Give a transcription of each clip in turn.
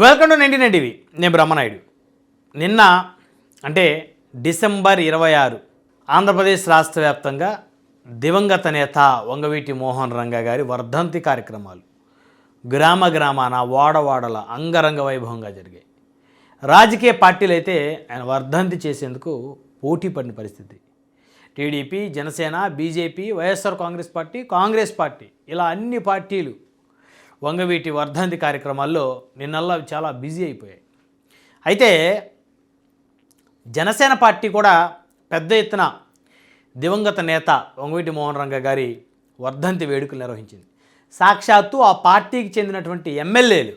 Welcome to 99 TV. నేను బ్రహ్మనాయుడు. నిన్న అంటే డిసెంబర్ 26 ఆంధ్రప్రదేశ్ రాష్ట్ర వ్యాప్తంగా దివంగత నేత వంగవీటి మోహన్ రంగా గారి వర్ధంతి కార్యక్రమాలు గ్రామ గ్రామాన వాడవాడల అంగరంగ వైభవంగా జరిగాయి. రాజకీయ పార్టీలు అయితే ఆయన వర్ధంతి చేసేందుకు పోటీ పడిన పరిస్థితి. TDP, Janasena, BJP, YSR Congress party ఇలా అన్ని పార్టీలు వంగవీటి వర్ధంతి కార్యక్రమాల్లో నిన్నల్లా చాలా బిజీ అయిపోయాయి. అయితే జనసేన పార్టీ కూడా పెద్ద ఎత్తున దివంగత నేత వంగవీటి మోహన్ రంగా గారి వర్ధంతి వేడుకలు నిర్వహించింది. సాక్షాత్తు ఆ పార్టీకి చెందినటువంటి ఎమ్మెల్యేలు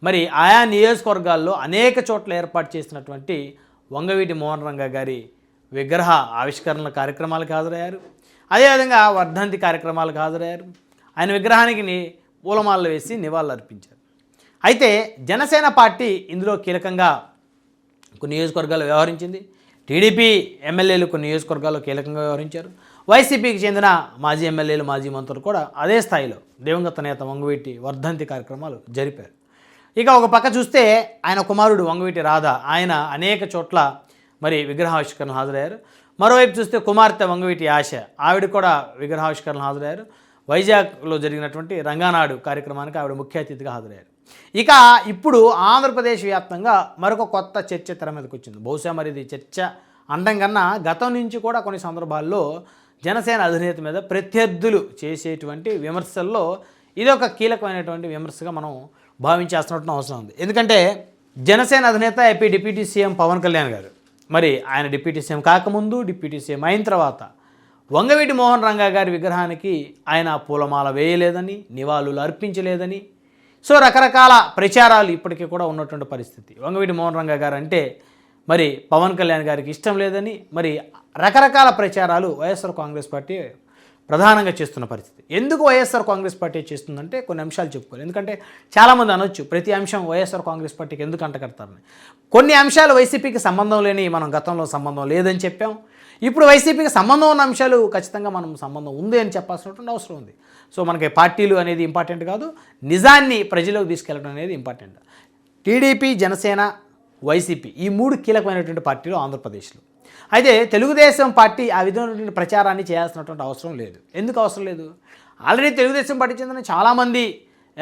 మరి ఆయా నియోజకవర్గాల్లో అనేక చోట్ల ఏర్పాటు చేసినటువంటి వంగవీటి మోహన్ రంగా గారి విగ్రహ ఆవిష్కరణల కార్యక్రమాలకు హాజరయ్యారు. అదేవిధంగా వర్ధంతి కార్యక్రమాలకు హాజరయ్యారు. ఆయన విగ్రహానికి పూలమాలలు వేసి నివాళులు అర్పించారు. అయితే జనసేన పార్టీ ఇందులో కీలకంగా కొన్ని నియోజకవర్గాలు వ్యవహరించింది. టీడీపీ ఎమ్మెల్యేలు కొన్ని నియోజకవర్గాల్లో కీలకంగా వ్యవహరించారు. వైసీపీకి చెందిన మాజీ ఎమ్మెల్యేలు, మాజీ మంత్రులు కూడా అదే స్థాయిలో దివంగత నేత వంగవీటి వర్ధంతి కార్యక్రమాలు జరిపారు. ఇక ఒక పక్క చూస్తే ఆయన కుమారుడు వంగవీటి రాధ ఆయన అనేక చోట్ల మరి విగ్రహావిష్కరణ హాజరయ్యారు. మరోవైపు చూస్తే కుమార్తె వంగవీటి ఆశ ఆవిడ కూడా విగ్రహావిష్కరణ హాజరయ్యారు. వైజాగ్లో జరిగినటువంటి రంగానాడు కార్యక్రమానికి ఆవిడ ముఖ్య అతిథిగా హాజరయ్యారు. ఇక ఇప్పుడు ఆంధ్రప్రదేశ్ వ్యాప్తంగా మరొక కొత్త చర్చ తెర మీదకి వచ్చింది. బహుశా మరి ఇది చర్చ అండం కన్నా గతం నుంచి కూడా కొన్ని సందర్భాల్లో జనసేన అధినేత మీద ప్రత్యర్థులు చేసేటువంటి విమర్శల్లో ఇది ఒక కీలకమైనటువంటి విమర్శగా మనం భావించాల్సినటువంటి అవసరం ఉంది. ఎందుకంటే జనసేన అధినేత AP deputy CM Pawan Kalyan గారు మరి ఆయన డిప్యూటీ సీఎం కాకముందు, డిప్యూటీ సీఎం అయిన తర్వాత వంగవీటి మోహన్ రంగా గారి విగ్రహానికి ఆయన పూలమాల వేయలేదని, నివాళులు అర్పించలేదని సో రకరకాల ప్రచారాలు ఇప్పటికీ కూడా ఉన్నటువంటి పరిస్థితి. వంగవీటి మోహన్ రంగా గారు అంటే మరి పవన్ కళ్యాణ్ గారికి ఇష్టం లేదని మరి రకరకాల ప్రచారాలు వైఎస్ఆర్ కాంగ్రెస్ పార్టీ ప్రధానంగా చేస్తున్న పరిస్థితి. ఎందుకు వైఎస్ఆర్ కాంగ్రెస్ పార్టీ చేస్తుందంటే కొన్ని అంశాలు చెప్పుకోవాలి. ఎందుకంటే చాలామంది అనొచ్చు ప్రతి అంశం వైఎస్ఆర్ కాంగ్రెస్ పార్టీకి ఎందుకు అంటకడతారని. కొన్ని అంశాలు వైసీపీకి సంబంధం లేని మనం గతంలో సంబంధం లేదని చెప్పాం. ఇప్పుడు వైసీపీకి సంబంధం ఉన్న అంశాలు ఖచ్చితంగా మనం సంబంధం ఉంది అని చెప్పాల్సినటువంటి అవసరం ఉంది. సో మనకి పార్టీలు అనేది ఇంపార్టెంట్ కాదు, నిజాన్ని ప్రజలకు తీసుకెళ్ళడం అనేది ఇంపార్టెంట్. టీడీపీ, జనసేన, వైసీపీ ఈ మూడు కీలకమైనటువంటి పార్టీలు ఆంధ్రప్రదేశ్లో. అయితే తెలుగుదేశం పార్టీ ఆ విధమైనటువంటి ప్రచారాన్ని చేయాల్సినటువంటి అవసరం లేదు. ఎందుకు అవసరం లేదు? ఆల్రెడీ తెలుగుదేశం పార్టీ చెందిన చాలామంది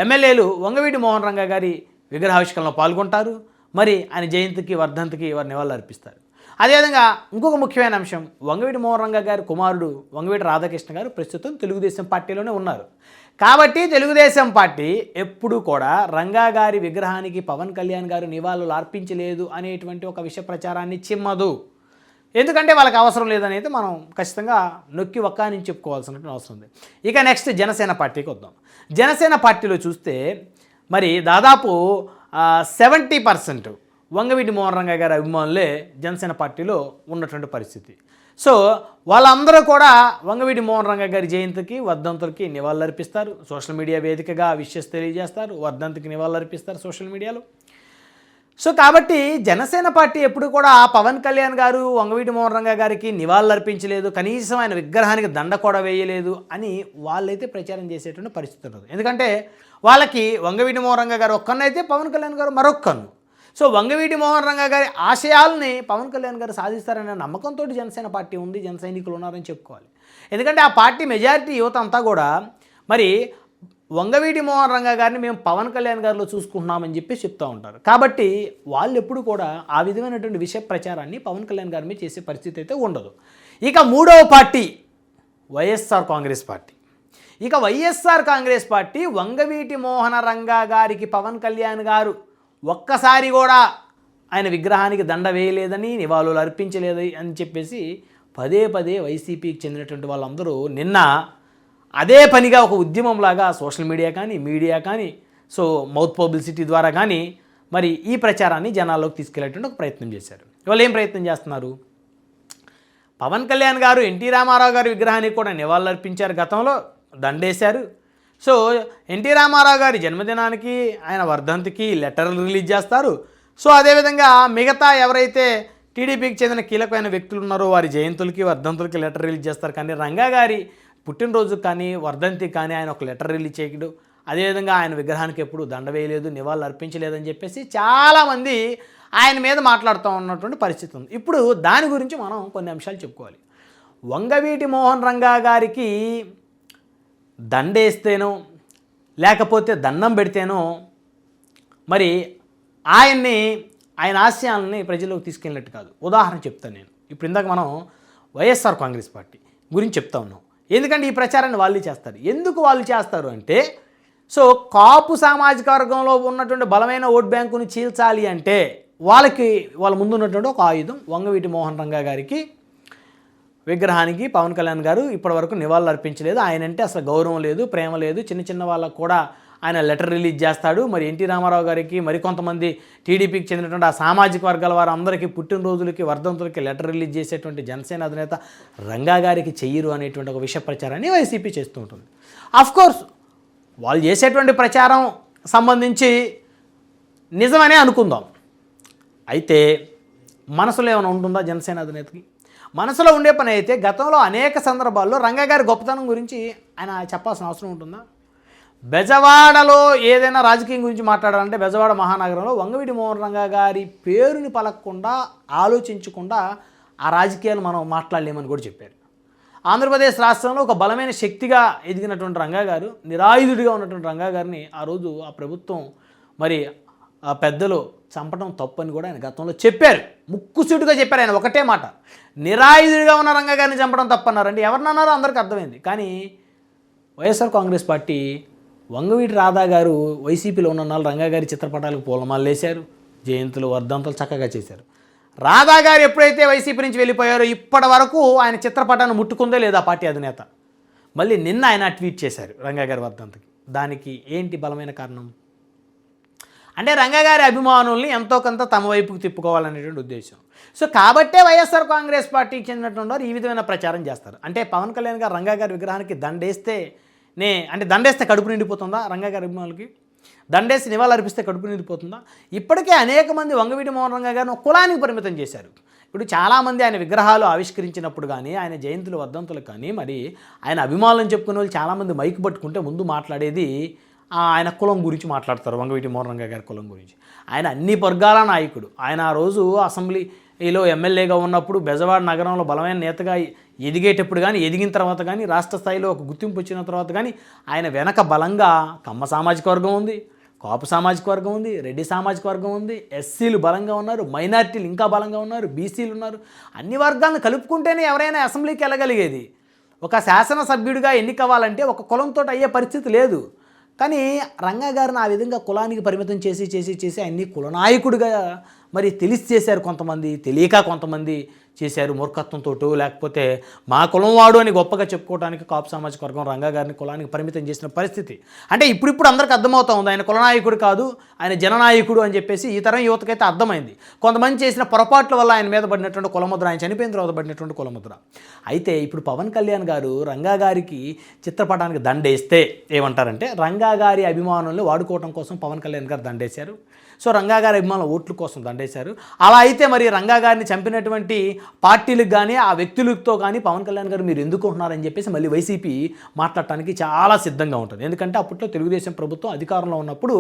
ఎమ్మెల్యేలు వంగవీటి మోహన్ రంగా గారి విగ్రహావిష్కరణలో పాల్గొంటారు. మరి ఆయన జయంతికి, వర్ధంతికి వారు నివాళులు అర్పిస్తారు. అదేవిధంగా ఇంకొక ముఖ్యమైన అంశం, వంగవీటి మోహన్ రంగా గారి కుమారుడు వంగవీటి రాధాకృష్ణ గారు ప్రస్తుతం తెలుగుదేశం పార్టీలోనే ఉన్నారు. కాబట్టి తెలుగుదేశం పార్టీ ఎప్పుడు కూడా రంగా గారి విగ్రహానికి పవన్ కళ్యాణ్ గారు నివాళులు అర్పించలేదు అనేటువంటి ఒక విషయ ప్రచారాన్ని చిమ్మదు. ఎందుకంటే వాళ్ళకి అవసరం లేదనేది మనం ఖచ్చితంగా నొక్కి ఒక్కాని చెప్పుకోవాల్సినటువంటి అవసరం ఉంది. ఇక నెక్స్ట్ జనసేన పార్టీకి వద్దాం. జనసేన పార్టీలో చూస్తే మరి దాదాపు 70% వంగవీటి మోహన్ రంగా గారి అభిమానులే జనసేన పార్టీలో ఉన్నటువంటి పరిస్థితి. సో వాళ్ళందరూ కూడా వంగవీటి మోహన్ రంగా గారి జయంతికి, వర్ధంతులకి నివాళులు అర్పిస్తారు. సోషల్ మీడియా వేదికగా విషెస్ తెలియజేస్తారు. వర్ధంతికి నివాళులు అర్పిస్తారు సోషల్ మీడియాలో. సో కాబట్టి జనసేన పార్టీ ఎప్పుడు కూడా పవన్ కళ్యాణ్ గారు వంగవీటి మోహన్ రంగా గారికి నివాళులు అర్పించలేదు, కనీసం ఆయన విగ్రహానికి దండ కూడా వేయలేదు అని వాళ్ళైతే ప్రచారం చేసేటువంటి పరిస్థితి ఉండదు. ఎందుకంటే వాళ్ళకి వంగవీటి మోహన్ రంగా గారు ఒక్కనైతే పవన్ కళ్యాణ్ గారు మరొక్కను. సో వంగవీటి మోహన్ రంగా గారి ఆశయాల్ని పవన్ కళ్యాణ్ గారు సాధిస్తారనే నమ్మకంతో జనసేన పార్టీ ఉంది, జన సైనికులు ఉన్నారని చెప్పుకోవాలి. ఎందుకంటే ఆ పార్టీ మెజారిటీ యువత అంతా కూడా మరి వంగవీటి మోహన్ రంగా గారిని మేము పవన్ కళ్యాణ్ గారిలో చూసుకుంటున్నామని చెప్పి చెప్తూ ఉంటారు. కాబట్టి వాళ్ళు ఎప్పుడు కూడా ఆ విధమైనటువంటి విషయ ప్రచారాన్ని పవన్ కళ్యాణ్ గారి మీద చేసే పరిస్థితి అయితే ఉండదు. ఇక మూడవ పార్టీ వైఎస్ఆర్ కాంగ్రెస్ పార్టీ. ఇక వైఎస్ఆర్ కాంగ్రెస్ పార్టీ వంగవీటి మోహన రంగా గారికి పవన్ కళ్యాణ్ గారు ఒక్కసారి కూడా ఆయన విగ్రహానికి దండ వేయలేదని, నివాళులు అర్పించలేదు అని చెప్పేసి పదే పదే వైసీపీకి చెందినటువంటి వాళ్ళందరూ నిన్న అదే పనిగా ఒక ఉద్యమంలాగా సోషల్ మీడియా కానీ, మీడియా కానీ, సో మౌత్ పబ్లిసిటీ ద్వారా కానీ మరి ఈ ప్రచారాన్ని జనాల్లోకి తీసుకెళ్లేటువంటి ఒక ప్రయత్నం చేశారు. వాళ్ళు ఏం ప్రయత్నం చేస్తున్నారు? పవన్ కళ్యాణ్ గారు ఎన్టీ రామారావు గారి విగ్రహానికి కూడా నివాళులు అర్పించారు, గతంలో దండేశారు. సో ఎన్టీ రామారావు గారి జన్మదినానికి, ఆయన వర్ధంతికి లెటర్లు రిలీజ్ చేస్తారు. సో అదేవిధంగా మిగతా ఎవరైతే టీడీపీకి చెందిన కీలకమైన వ్యక్తులు ఉన్నారో వారి జయంతులకి, వర్ధంతులకి లెటర్ రిలీజ్ చేస్తారు. కానీ రంగా గారి పుట్టినరోజుకి కానీ, వర్ధంతికి కానీ ఆయన ఒక లెటర్ రిలీజ్ చేయడు. అదేవిధంగా ఆయన విగ్రహానికి ఎప్పుడు దండ వేయలేదు, నివాళులు అర్పించలేదని చెప్పేసి చాలామంది ఆయన మీద మాట్లాడుతూ ఉన్నటువంటి పరిస్థితి ఉంది. ఇప్పుడు దాని గురించి మనం కొన్ని అంశాలు చెప్పుకోవాలి. వంగవీటి మోహన్ రంగా గారికి దండేస్తేనో లేకపోతే దండం పెడితేనో మరి ఆయన ఆశయాలని ప్రజల్లోకి తీసుకెళ్ళినట్టు కాదు. ఉదాహరణ చెప్తాను నేను. ఇప్పుడు ఇందాక మనం వైఎస్ఆర్ కాంగ్రెస్ పార్టీ గురించి చెప్తా ఉన్నాం. ఎందుకంటే ఈ ప్రచారాన్ని వాళ్ళు చేస్తారు. ఎందుకు వాళ్ళు చేస్తారు అంటే, సో కాపు సామాజిక వర్గంలో ఉన్నటువంటి బలమైన ఓట్ బ్యాంకును చీల్చాలి అంటే వాళ్ళ ముందు ఉన్నటువంటి ఒక ఆయుధం వంగవీటి మోహన్ రంగా గారికి విగ్రహానికి పవన్ కళ్యాణ్ గారు ఇప్పటివరకు నివాళులు అర్పించలేదు. ఆయన అంటే అసలు గౌరవం లేదు, ప్రేమ లేదు. చిన్న వాళ్ళకు కూడా ఆయన లెటర్ రిలీజ్ చేస్తాడు. మరి ఎన్టీ రామారావు గారికి మరికొంతమంది టీడీపీకి చెందినటువంటి ఆ సామాజిక వర్గాల వారు అందరికీ పుట్టినరోజులకి వర్ధంతులకి లెటర్ రిలీజ్ చేసేటువంటి జనసేన అధినేత రంగా గారికి చెయ్యరు అనేటువంటి ఒక విషయ ప్రచారాన్ని వైసీపీ చేస్తూ ఉంటుంది. అఫ్కోర్స్ వాళ్ళు చేసేటువంటి ప్రచారం సంబంధించి నిజమనే అనుకుందాం. అయితే మనసులో ఏమైనా ఉంటుందా జనసేన అధినేతకి? మనసులో ఉండే పని అయితే గతంలో అనేక సందర్భాల్లో రంగా గారి గొప్పతనం గురించి ఆయన చెప్పాల్సిన అవసరం ఉంటుందా? బెజవాడలో ఏదైనా రాజకీయం గురించి మాట్లాడాలంటే బెజవాడ మహానగరంలో వంగవీటి మోహన్ రంగా గారి పేరుని పలకకుండా ఆలోచించకుండా ఆ రాజకీయాలు మనం మాట్లాడలేమని కూడా చెప్పారు. ఆంధ్రప్రదేశ్ రాష్ట్రంలో ఒక బలమైన శక్తిగా ఎదిగినటువంటి రంగా గారు, నిరాయుధుడిగా ఉన్నటువంటి రంగా గారిని ఆ రోజు ఆ ప్రభుత్వం మరి ఆ పెద్దలు చంపడం తప్పని కూడా ఆయన గతంలో చెప్పారు. ముక్కుసూటిగా చెప్పారు. ఆయన ఒకటే మాట, నిరాయుధుడిగా ఉన్న రంగా గారిని చంపడం తప్పన్నారండి. ఎవరినన్నారో అందరికీ అర్థమైంది. కానీ వైఎస్ఆర్ కాంగ్రెస్ పార్టీ వంగవీటి రాధా గారు వైసీపీలో ఉన్న నాలుగు రంగా గారి చిత్రపటాలకు పూలమాలు వేశారు, జయంతులు వర్ధంతులు చక్కగా చేశారు. రాధా గారు ఎప్పుడైతే వైసీపీ నుంచి వెళ్ళిపోయారో ఇప్పటి వరకు ఆయన చిత్రపటాన్ని ముట్టుకుందే లేదా పార్టీ అధినేత. మళ్ళీ నిన్న ఆయన ట్వీట్ చేశారు రంగా గారి వర్ధంతికి. దానికి ఏంటి బలమైన కారణం అంటే రంగా గారి అభిమానుల్ని ఎంతో కొంత తమ వైపుకు తిప్పుకోవాలనేటువంటి ఉద్దేశం. సో కాబట్టే వైఎస్ఆర్ కాంగ్రెస్ పార్టీకి చెందినటువంటి వారు ఈ విధమైన ప్రచారం చేస్తారు. అంటే పవన్ కళ్యాణ్ గారు రంగా గారి విగ్రహానికి దండేస్తే కడుపు నిండిపోతుందా? రంగా గారి అభిమానులకి దండేసి నివాళులు అర్పిస్తే కడుపు నిండిపోతుందా? ఇప్పటికే అనేక మంది వంగవీటి మోహన్ రంగా గారిని కులానికి పరిమితం చేశారు. ఇప్పుడు చాలామంది ఆయన విగ్రహాలు ఆవిష్కరించినప్పుడు కానీ ఆయన జయంతులు వర్ధంతులు కానీ మరి ఆయన అభిమానులను చెప్పుకునే వాళ్ళు చాలామంది మైక్ పట్టుకుంటే ముందు మాట్లాడేది ఆయన కులం గురించి మాట్లాడతారు. వంగవీటి మోహన్ రంగా గారి కులం గురించి. ఆయన అన్ని వర్గాల నాయకుడు. ఆయన ఆ రోజు అసెంబ్లీలో ఎమ్మెల్యేగా ఉన్నప్పుడు బెజవాడ నగరంలో బలమైన నేతగా ఎదిగేటప్పుడు కానీ ఎదిగిన తర్వాత కానీ రాష్ట్ర స్థాయిలో ఒక గుర్తింపు వచ్చిన తర్వాత కానీ ఆయన వెనక బలంగా కమ్మ సామాజిక వర్గం ఉంది, కాపు సామాజిక వర్గం ఉంది, రెడ్డి సామాజిక వర్గం ఉంది, ఎస్సీలు బలంగా ఉన్నారు, మైనారిటీలు ఇంకా బలంగా ఉన్నారు, బీసీలు ఉన్నారు. అన్ని వర్గాలను కలుపుకుంటేనే ఎవరైనా అసెంబ్లీకి వెళ్ళగలిగేది. ఒక శాసనసభ్యుడిగా ఎన్నికవ్వాలంటే ఒక కులంతో అయ్యే పరిస్థితి లేదు. కానీ రంగా గారిని ఆ విధంగా కులానికి పరిమితం చేసి అన్ని కులనాయకుడిగా మరి తెలిసి చేశారు. కొంతమంది తెలియక కొంతమంది చేశారు మూర్ఖత్వంతో, లేకపోతే మా కులం వాడు అని గొప్పగా చెప్పుకోవడానికి కాపు సామాజిక వర్గం రంగా గారిని కులానికి పరిమితం చేసిన పరిస్థితి. అంటే ఇప్పుడు అందరికీ అర్థమవుతా ఉంది ఆయన కులనాయకుడు కాదు, ఆయన జననాయకుడు అని చెప్పేసి ఈ తరం యువతకైతే అర్థమైంది. కొంతమంది చేసిన పొరపాట్ల వల్ల ఆయన మీద పడినటువంటి కులముద్ర, ఆయన చనిపోయిన తర్వాత పడినటువంటి కులముద్ర. అయితే ఇప్పుడు పవన్ కళ్యాణ్ గారు రంగా గారికి చిత్రపటానికి దండేస్తే ఏమంటారంటే రంగా గారి అభిమానుల్ని వాడుకోవడం కోసం పవన్ కళ్యాణ్ గారు దండేశారు. సో రంగా గారి అభిమానుల ఓట్ల కోసం దండేశారు. అలా అయితే మరి రంగా గారిని చంపినటువంటి పార్టీలకు కానీ ఆ వ్యక్తులతో కానీ పవన్ కళ్యాణ్ గారు మీరు ఎందుకు ఉంటున్నారని చెప్పేసి మళ్ళీ వైసీపీ మాట్లాడటానికి చాలా సిద్ధంగా ఉంటుంది. ఎందుకంటే అప్పట్లో తెలుగుదేశం ప్రభుత్వం అధికారంలో ఉన్నప్పుడు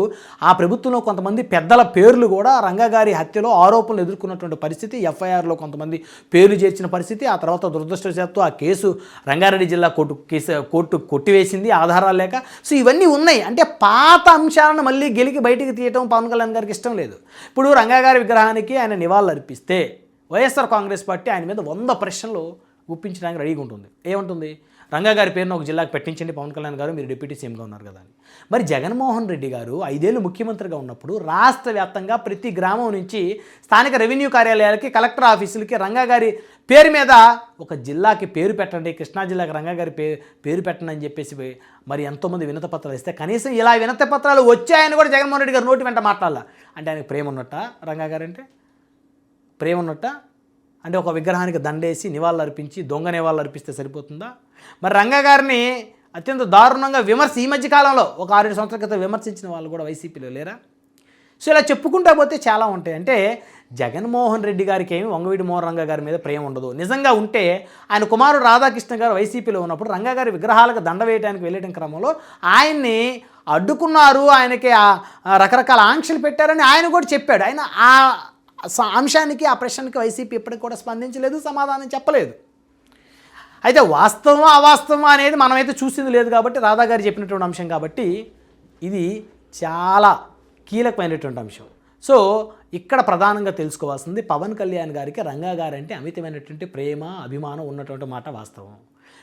ఆ ప్రభుత్వంలో కొంతమంది పెద్దల పేర్లు కూడా రంగా గారి హత్యలో ఆరోపణలు ఎదుర్కొన్నటువంటి పరిస్థితి, ఎఫ్ఐఆర్లో కొంతమంది పేర్లు చేర్చిన పరిస్థితి. ఆ తర్వాత దురదృష్టవశాత్తు ఆ కేసు రంగారెడ్డి జిల్లా కోర్టు కొట్టివేసింది ఆధారాలు లేక. సో ఇవన్నీ ఉన్నాయి. అంటే పాత అంశాలను మళ్ళీ గెలికి బయటికి తీయటం పవన్ కళ్యాణ్ గారికి ఇష్టం లేదు. ఇప్పుడు రంగా గారి విగ్రహానికి ఆయన నివాళులు అర్పిస్తే వైఎస్ఆర్ కాంగ్రెస్ పార్టీ ఆయన మీద 100 ప్రశ్నలు గుప్పించడానికి రెడీగా ఉంటుంది. ఏమంటుంది? రంగా గారి పేరును ఒక జిల్లాకు పెట్టించండి పవన్ కళ్యాణ్ గారు, మీరు డిప్యూటీ సీఎంగా ఉన్నారు కదా అని. మరి జగన్మోహన్ రెడ్డి గారు 5 ఏళ్ళు ముఖ్యమంత్రిగా ఉన్నప్పుడు రాష్ట్ర వ్యాప్తంగా ప్రతి గ్రామం నుంచి స్థానిక రెవెన్యూ కార్యాలయాలకి, కలెక్టర్ ఆఫీసులకి రంగా గారి పేరు మీద ఒక జిల్లాకి పేరు పెట్టండి, కృష్ణా జిల్లాకి రంగా గారి పేరు పెట్టండి అని చెప్పేసి మరి ఎంతోమంది వినతి పత్రాలు ఇస్తే కనీసం ఇలా వినతి పత్రాలు వచ్చాయని కూడా జగన్మోహన్ రెడ్డి గారు నోటి వెంట మాట్లాడాల. అంటే ఆయనకు ప్రేమ ఉన్నట్ట? రంగా గారు అంటే ప్రేమ ఉన్నట్ట? అంటే ఒక విగ్రహానికి దండేసి నివాళులు అర్పించి దొంగ నివాళులు అర్పిస్తే సరిపోతుందా? మరి రంగా గారిని అత్యంత దారుణంగా ఈ మధ్యకాలంలో ఒక 6-7 సంవత్సరాల క్రితం విమర్శించిన వాళ్ళు కూడా వైసీపీలో లేరా? సో ఇలా చెప్పుకుంటా పోతే చాలా ఉంటాయి. అంటే జగన్మోహన్ రెడ్డి గారికి ఏమి వంగవీటి మోహన్ రంగా గారి మీద ప్రేమ ఉండదు. నిజంగా ఉంటే ఆయన కుమారుడు రాధాకృష్ణ గారు వైసీపీలో ఉన్నప్పుడు రంగా గారి విగ్రహాలకు దండ వేయడానికి వెళ్ళేట క్రమంలో ఆయన్ని అడ్డుకున్నారు, ఆయనకి రకరకాల ఆంక్షలు పెట్టారని ఆయన కూడా చెప్పాడు. ఆయన ఆ అంశానికి, ఆ ప్రశ్నకి వైసీపీ ఇప్పటికి కూడా స్పందించలేదు, సమాధానం చెప్పలేదు. అయితే వాస్తవం అవాస్తవం అనేది మనమైతే చూసింది లేదు కాబట్టి, రాధా గారు చెప్పినటువంటి అంశం కాబట్టి ఇది చాలా కీలకమైనటువంటి అంశం. సో ఇక్కడ ప్రధానంగా తెలుసుకోవాల్సింది, పవన్ కళ్యాణ్ గారికి రంగా గారంటే అమితమైనటువంటి ప్రేమ, అభిమానం ఉన్నటువంటి మాట వాస్తవం.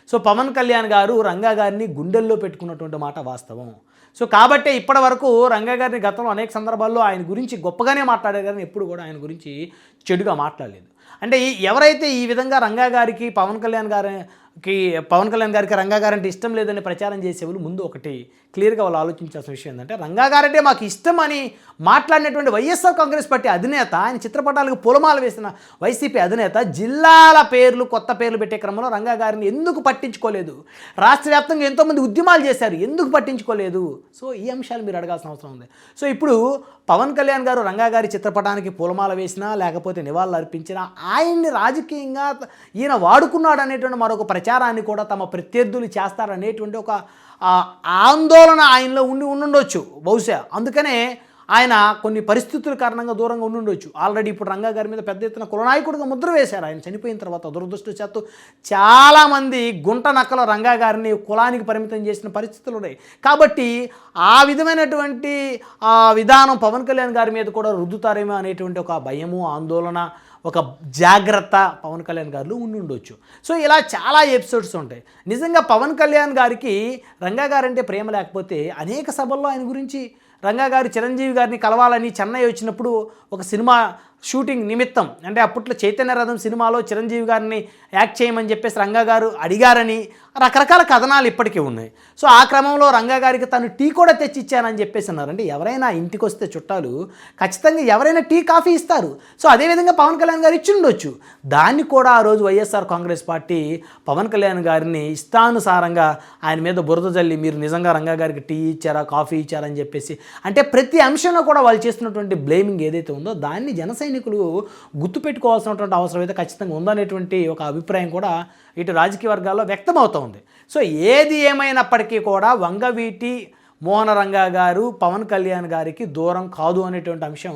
సో పవన్ కళ్యాణ్ గారు రంగా గారిని గుండెల్లో పెట్టుకున్నటువంటి మాట వాస్తవం. సో కాబట్టే ఇప్పటి వరకు రంగా గారిని గతంలో అనేక సందర్భాల్లో ఆయన గురించి గొప్పగానే మాట్లాడారు కానీ ఎప్పుడు కూడా ఆయన గురించి చెడుగా మాట్లాడలేదు. అంటే ఎవరైతే ఈ విధంగా రంగా గారికి పవన్ కళ్యాణ్ గారికి రంగా గారంటే ఇష్టం లేదని ప్రచారం చేసేవాళ్ళు ముందు ఒకటి క్లియర్గా వాళ్ళు ఆలోచించాల్సిన విషయం ఏంటంటే, రంగా గారంటే మాకు ఇష్టం అని మాట్లాడినటువంటి వైఎస్ఆర్ కాంగ్రెస్ పార్టీ అధినేత, ఆయన చిత్రపటాలకు పూలమాల వేసిన వైసీపీ అధినేత జిల్లాల పేర్లు, కొత్త పేర్లు పెట్టే క్రమంలో రంగా గారిని ఎందుకు పట్టించుకోలేదు? రాష్ట్ర వ్యాప్తంగా ఎంతోమంది ఉద్యమాలు చేశారు, ఎందుకు పట్టించుకోలేదు? సో ఈ అంశాలు మీరు అడగాల్సిన అవసరం ఉంది. సో ఇప్పుడు పవన్ కళ్యాణ్ గారు రంగా గారి చిత్రపటానికి పూలమాల వేసినా, లేకపోతే నివాళులు అర్పించినా, ఆయన్ని రాజకీయంగా ఈయన వాడుకున్నాడు అనేటువంటి మరొక ప్రచారాన్ని కూడా తమ ప్రత్యర్థులు చేస్తారనేటువంటి ఒక ఆందోళన ఆయనలో ఉండుండొచ్చు బహుశా. అందుకనే ఆయన కొన్ని పరిస్థితుల కారణంగా దూరంగా ఉండుండొచ్చు. ఆల్రెడీ ఇప్పుడు రంగా గారి మీద పెద్ద ఎత్తున కులనాయకుడిగా ముద్ర వేశారు. ఆయన చనిపోయిన తర్వాత దురదృష్టవశాత్తు చాలామంది గుంట నక్కల రంగా గారిని కులానికి పరిమితం చేసిన పరిస్థితులు ఉన్నాయి. కాబట్టి ఆ విధమైనటువంటి విధానం పవన్ కళ్యాణ్ గారి మీద కూడా రుద్దుతారేమో అనేటువంటి ఒక భయము, ఆందోళన, ఒక జాగ్రత్త పవన్ కళ్యాణ్ గారిలో ఉండుండొచ్చు. సో ఇలా చాలా ఎపిసోడ్స్ ఉంటాయి. నిజంగా పవన్ కళ్యాణ్ గారికి రంగా గారంటే ప్రేమ లేకపోతే అనేక సభల్లో ఆయన గురించి రంగా గారు చిరంజీవి గారిని కలవాలని చెన్నై వచ్చినప్పుడు ఒక సినిమా షూటింగ్ నిమిత్తం, అంటే అప్పట్లో చైతన్య రథం సినిమాలో చిరంజీవి గారిని యాక్ట్ చేయమని చెప్పేసి రంగా గారు అడిగారని రకరకాల కథనాలు ఇప్పటికీ ఉన్నాయి. సో ఆ క్రమంలో రంగా గారికి తను టీ కూడా తెచ్చి ఇచ్చానని చెప్పేసి అన్నారు. అంటే ఎవరైనా ఇంటికి వస్తే చుట్టాలు ఖచ్చితంగా ఎవరైనా టీ, కాఫీ ఇస్తారు. సో అదేవిధంగా పవన్ కళ్యాణ్ గారు ఇచ్చి ఉండొచ్చు. దాన్ని కూడా ఆ రోజు వైఎస్ఆర్ కాంగ్రెస్ పార్టీ పవన్ కళ్యాణ్ గారిని ఇష్టానుసారంగా ఆయన మీద బురద జల్లి, మీరు నిజంగా రంగా గారికి టీ ఇచ్చారా, కాఫీ ఇచ్చారా అని చెప్పేసి, అంటే ప్రతి అంశంలో కూడా వాళ్ళు చేస్తున్నటువంటి బ్లేమింగ్ ఏదైతే ఉందో దాన్ని జనసైనికులు గుర్తుపెట్టుకోవాల్సినటువంటి అవసరం అయితే ఖచ్చితంగా ఉందనేటువంటి ఒక అభిప్రాయం కూడా ఇటు రాజకీయ వర్గాల్లో వ్యక్తమవుతోంది. సో ఏది ఏమైనప్పటికీ కూడా వంగవీటి మోహన రంగా గారు పవన్ కళ్యాణ్ గారికి దూరం కాదు అనేటువంటి అంశం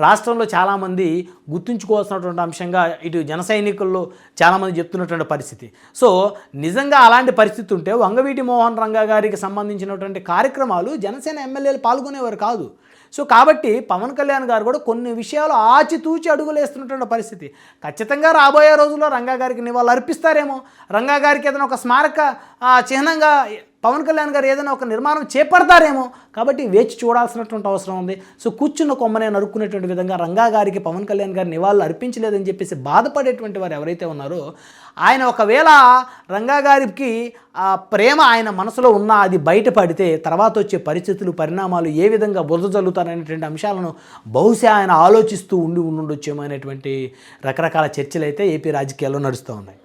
రాష్ట్రంలో చాలామంది గుర్తుంచుకోవాల్సినటువంటి అంశంగా ఇటు జన సైనికుల్లో చాలామంది చెప్తున్నటువంటి పరిస్థితి. సో నిజంగా అలాంటి పరిస్థితి ఉంటే వంగవీటి మోహన్ రంగా గారికి సంబంధించినటువంటి కార్యక్రమాలు జనసేన ఎమ్మెల్యేలు పాల్గొనేవారు కాదు. సో కాబట్టి పవన్ కళ్యాణ్ గారు కూడా కొన్ని విషయాలు ఆచితూచి అడుగులేస్తున్నటువంటి పరిస్థితి. ఖచ్చితంగా రాబోయే రోజుల్లో రంగా గారికి నివాళులు అర్పిస్తారేమో, రంగా గారికి ఏదైనా ఒక స్మారక చిహ్నంగా పవన్ కళ్యాణ్ గారు ఏదైనా ఒక నిర్మాణం చేపడతారేమో. కాబట్టి వేచి చూడాల్సినటువంటి అవసరం ఉంది. సో కూర్చున్న కొమ్మనే నరుక్కునేటువంటి విధంగా రంగా గారికి పవన్ కళ్యాణ్ గారి నివాళులు అర్పించలేదని చెప్పేసి బాధపడేటువంటి వారు ఎవరైతే ఉన్నారో, ఆయన ఒకవేళ రంగా గారికి ప్రేమ ఆయన మనసులో ఉన్నా అది బయటపడితే తర్వాత వచ్చే పరిస్థితులు, పరిణామాలు ఏ విధంగా బురద జల్లుతారనేటువంటి అంశాలను బహుశా ఆయన ఆలోచిస్తూ ఉండొచ్చేమో అనేటువంటి రకరకాల చర్చలు అయితే ఏపీ రాజకీయాల్లో నడుస్తూ ఉన్నాయి.